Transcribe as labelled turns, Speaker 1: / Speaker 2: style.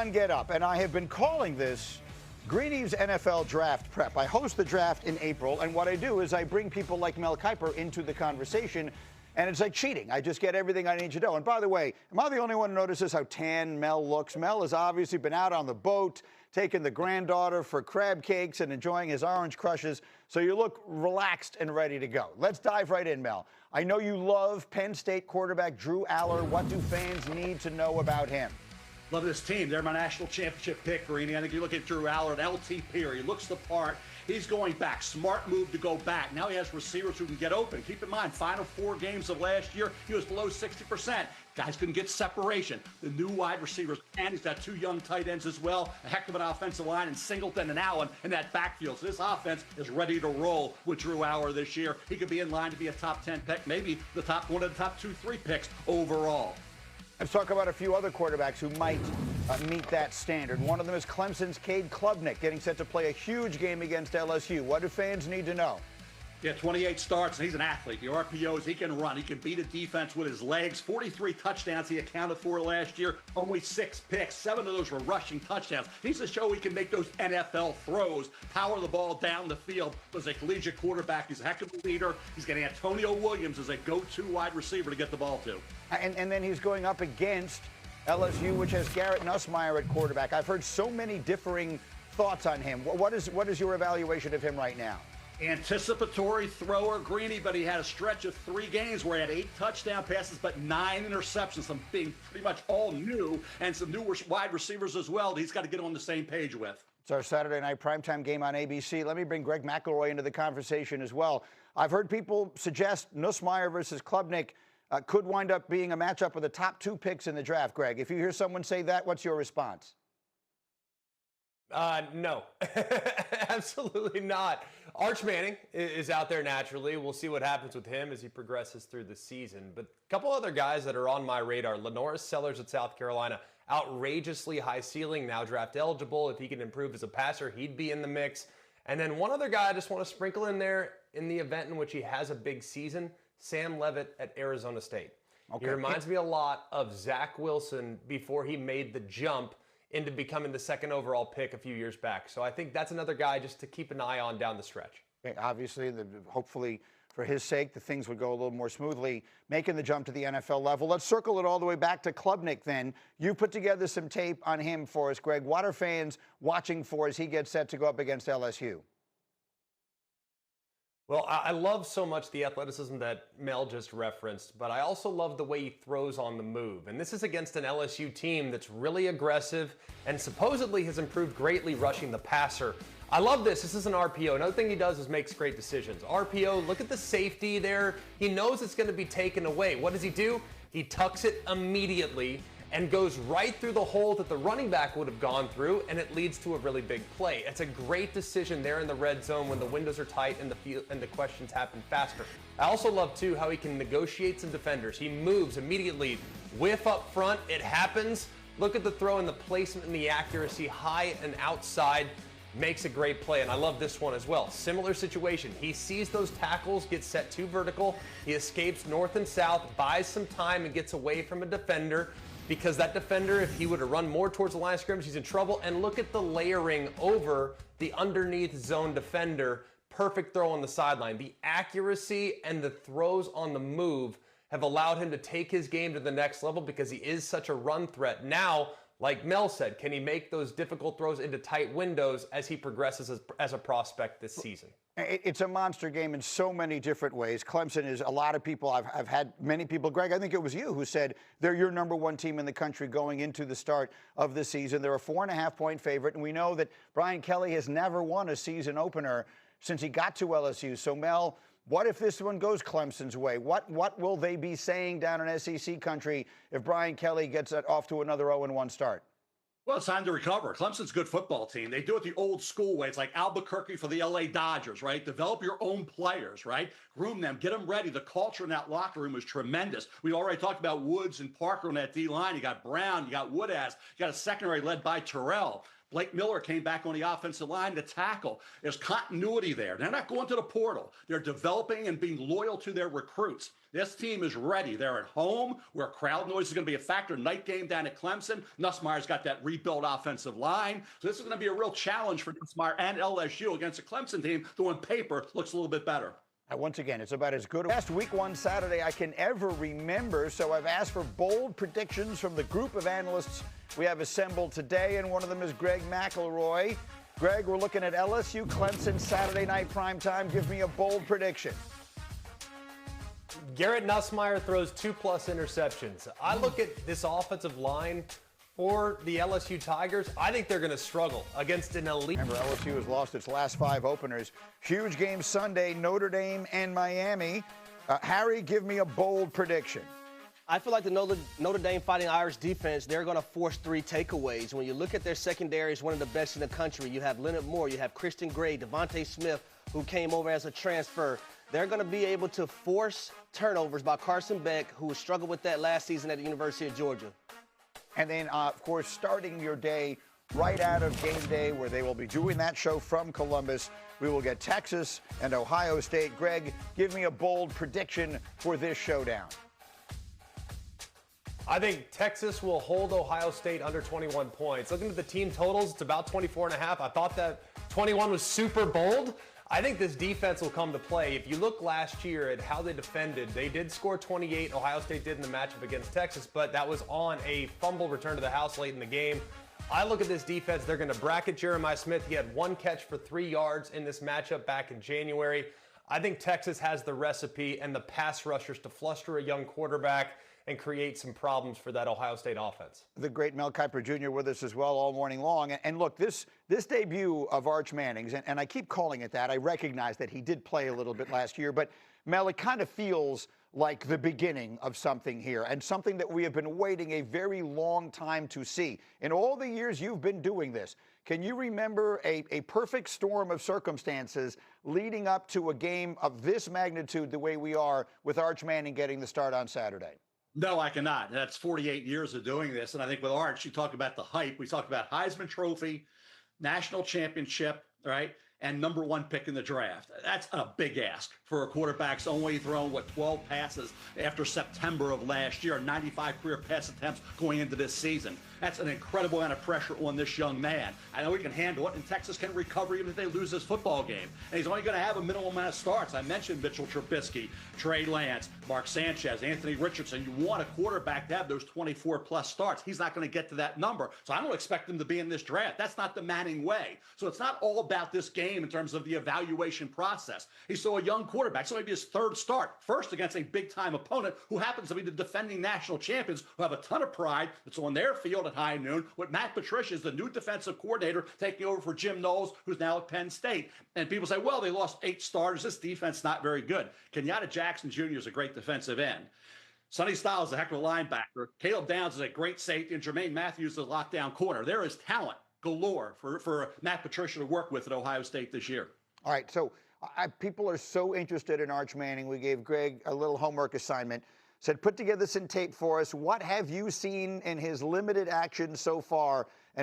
Speaker 1: sun get up, and I have been calling this Greeny's NFL Draft Prep. I host the draft in April, and what I do is I bring people like Mel Kiper into the conversation, and it's like cheating. I just get everything I need to know. And by the way, am I the only one who notices how tan Mel looks? Mel has obviously been out on the boat, taking the granddaughter for crab cakes and enjoying his orange crushes, so you look relaxed and ready to go. Let's dive right in, Mel. I know you love Penn State quarterback Drew Aller. What do fans need to know about him?
Speaker 2: Love this team. They're my national championship pick, Greeny. I think you look at Drew Aller, an LTP, he looks the part. He's going back. Smart move to go back. Now he has receivers who can get open. Keep in mind, final 4 games of last year, he was below 60%. Guys couldn't get separation. The new wide receivers, and he's got 2 young tight ends as well. A heck of an offensive line, and Singleton and Allen in that backfield. So this offense is ready to roll with Drew Aller this year. He could be in line to be a top 10 pick, maybe one of the top 2-3 picks overall.
Speaker 1: Let's talk about a few other quarterbacks who might meet that standard. One of them is Clemson's Cade Klubnik, getting set to play a huge game against LSU. What do fans need to know?
Speaker 2: Yeah, 28 starts, and he's an athlete. The RPOs, he can run. He can beat a defense with his legs. 43 touchdowns he accounted for last year. Only 6 picks. 7 of those were rushing touchdowns. He's to show he can make those NFL throws, power the ball down the field. As a collegiate quarterback, he's a heck of a leader. He's getting Antonio Williams as a go-to wide receiver to get the ball to.
Speaker 1: And then he's going up against LSU, which has Garrett Nussmeier at quarterback. I've heard so many differing thoughts on him. What is your evaluation of him right now?
Speaker 2: Anticipatory thrower, Greeny, but he had a stretch of 3 games where he had 8 touchdown passes, but 9 interceptions, some being pretty much all new, and some new wide receivers as well that he's got to get on the same page with.
Speaker 1: It's our Saturday night primetime game on ABC. Let me bring Greg McElroy into the conversation as well. I've heard people suggest Nussmeier versus Klubnik could wind up being a matchup with the top 2 picks in the draft, Greg. If you hear someone say that, what's your response?
Speaker 3: No, absolutely not. Arch Manning is out there naturally. We'll see what happens with him as he progresses through the season. But a couple other guys that are on my radar. Lenoris Sellers at South Carolina, outrageously high ceiling, now draft eligible. If he can improve as a passer, he'd be in the mix. And then one other guy I just want to sprinkle in there in the event in which he has a big season, Sam Leavitt at Arizona State. Okay. He reminds me a lot of Zach Wilson before he made the jump into becoming the 2nd overall pick a few years back. So I think that's another guy just to keep an eye on down the stretch.
Speaker 1: Okay, obviously, hopefully for his sake, the things would go a little more smoothly, making the jump to the NFL level. Let's circle it all the way back to Klubnik then. You put together some tape on him for us, Greg. What are fans watching for as he gets set to go up against LSU?
Speaker 3: Well, I love so much the athleticism that Mel just referenced, but I also love the way he throws on the move. And this is against an LSU team that's really aggressive and supposedly has improved greatly rushing the passer. I love this. This is an RPO. Another thing he does is makes great decisions. RPO, look at the safety there. He knows it's going to be taken away. What does he do? He tucks it immediately and goes right through the hole that the running back would have gone through, and it leads to a really big play. It's a great decision there in the red zone when the windows are tight and the questions happen faster. I also love, too, how he can negotiate some defenders. He moves immediately, whiff up front, it happens. Look at the throw and the placement and the accuracy, high and outside. Makes a great play, and I love this one as well. Similar situation. He sees those tackles get set too vertical. He escapes north and south, buys some time, and gets away from a defender. Because that defender, if he would have run more towards the line of scrimmage, he's in trouble. And look at the layering over the underneath zone defender. Perfect throw on the sideline. The accuracy and the throws on the move have allowed him to take his game to the next level because he is such a run threat. Now, like Mel said, can he make those difficult throws into tight windows as he progresses as a prospect this season?
Speaker 1: It's a monster game in so many different ways. Clemson is a lot of people. I've had many people, Greg, I think it was you who said they're your #1 team in the country going into the start of the season. They're a 4.5-point favorite, and we know that Brian Kelly has never won a season opener since he got to LSU. So, Mel, what if this one goes Clemson's way? What will they be saying down in SEC country if Brian Kelly gets off to another 0-1 start?
Speaker 2: Well, it's time to recover. Clemson's a good football team. They do it the old school way. It's like Albuquerque for the LA Dodgers, right? Develop your own players, right? Groom them, get them ready. The culture in that locker room was tremendous. We already talked about Woods and Parker on that D-line. You got Brown, you got Woodaz, you got a secondary led by Terrell. Blake Miller came back on the offensive line to tackle. There's continuity there. They're not going to the portal. They're developing and being loyal to their recruits. This team is ready. They're at home, where crowd noise is going to be a factor. Night game down at Clemson. Nussmeier's got that rebuilt offensive line. So this is going to be a real challenge for Nussmeier and LSU against a Clemson team that on paper looks a little bit better.
Speaker 1: Once again, it's about as good a last week one Saturday I can ever remember, so I've asked for bold predictions from the group of analysts we have assembled today, and one of them is Greg McElroy. Greg, we're looking at LSU Clemson Saturday night primetime. Give me a bold prediction.
Speaker 3: Garrett Nussmeier throws 2+ interceptions. I look at this offensive line for the LSU Tigers. I think they're going to struggle against an elite.
Speaker 1: Remember, LSU has lost its last 5 openers. Huge game Sunday, Notre Dame and Miami. Harry, give me a bold prediction.
Speaker 4: I feel like the Notre Dame Fighting Irish defense, they're going to force 3 takeaways. When you look at their secondary, it's one of the best in the country. You have Leonard Moore, you have Christian Gray, Devontae Smith, who came over as a transfer. They're going to be able to force turnovers by Carson Beck, who struggled with that last season at the University of Georgia.
Speaker 1: And then, of course, starting your day right out of game day, where they will be doing that show from Columbus, we will get Texas and Ohio State. Greg, give me a bold prediction for this showdown.
Speaker 3: I think Texas will hold Ohio State under 21 points. Looking at the team totals, it's about 24.5. I thought that 21 was super bold. I think this defense will come to play. If you look last year at how they defended, they did score 28. Ohio State did in the matchup against Texas, but that was on a fumble return to the house late in the game. I look at this defense. They're going to bracket Jeremiah Smith. He had 1 catch for 3 yards in this matchup back in January. I think Texas has the recipe and the pass rushers to fluster a young quarterback and create some problems for that Ohio State offense.
Speaker 1: The great Mel Kiper Jr. with us as well all morning long. And look, this debut of Arch Manning's, and I keep calling it that. I recognize that he did play a little bit last year, but Mel, it kind of feels like the beginning of something here, and something that we have been waiting a very long time to see. In all the years you've been doing this, can you remember a perfect storm of circumstances leading up to a game of this magnitude the way we are, with Arch Manning getting the start on Saturday?
Speaker 2: No, I cannot. That's 48 years of doing this. And I think with Arch, you talk about the hype. We talked about Heisman Trophy, national championship, right? And #1 pick in the draft. That's a big ask for a quarterback's only thrown, 12 passes after September of last year, 95 career pass attempts going into this season. That's an incredible amount of pressure on this young man. I know he can handle it, and Texas can recover even if they lose this football game. And he's only going to have a minimal amount of starts. I mentioned Mitchell Trubisky, Trey Lance, Mark Sanchez, Anthony Richardson. You want a quarterback to have those 24+ starts. He's not going to get to that number. So I don't expect him to be in this draft. That's not the Manning way. So it's not all about this game in terms of the evaluation process. He's still a young quarterback. So maybe his 3rd start, first against a big-time opponent who happens to be the defending national champions, who have a ton of pride that's on their field at high noon, with Matt Patricia as the new defensive coordinator taking over for Jim Knowles, who's now at Penn State. And people say, well, they lost 8 starters. This defense not very good. Kenyatta Jackson Jr. is a great defensive end. Sonny Styles is a heck of a linebacker. Caleb Downs is a great safety, and Jermaine Matthews is a lockdown corner. There is talent galore for Matt Patricia to work with at Ohio State this year.
Speaker 1: All right, so people are so interested in Arch Manning. We gave Greg a little homework assignment. Said, put together some tape for us. What have you seen in his limited action so far?